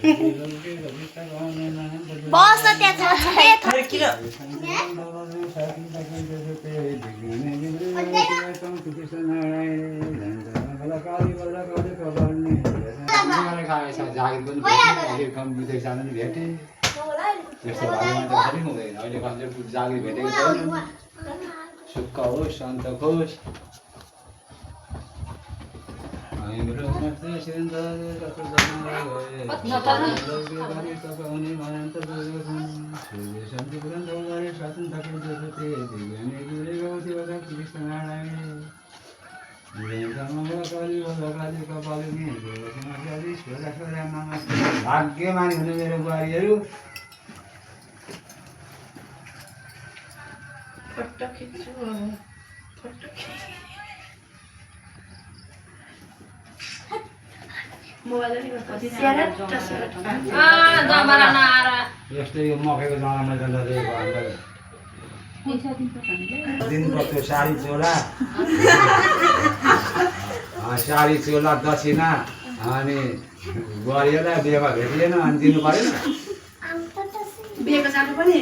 बस त्यहाँ छ सुख होस् शान्त होस् भाग्यमानी हुनु मेरो बुहारीहरू यस्तो यो मकैको जमानामा दिनुपर्थ्यो साडी चोला दक्षिणा अनि बुहारीहरूलाई बिहेमा भेटिएन अनि दिनु परेन बिहेको साटो पनि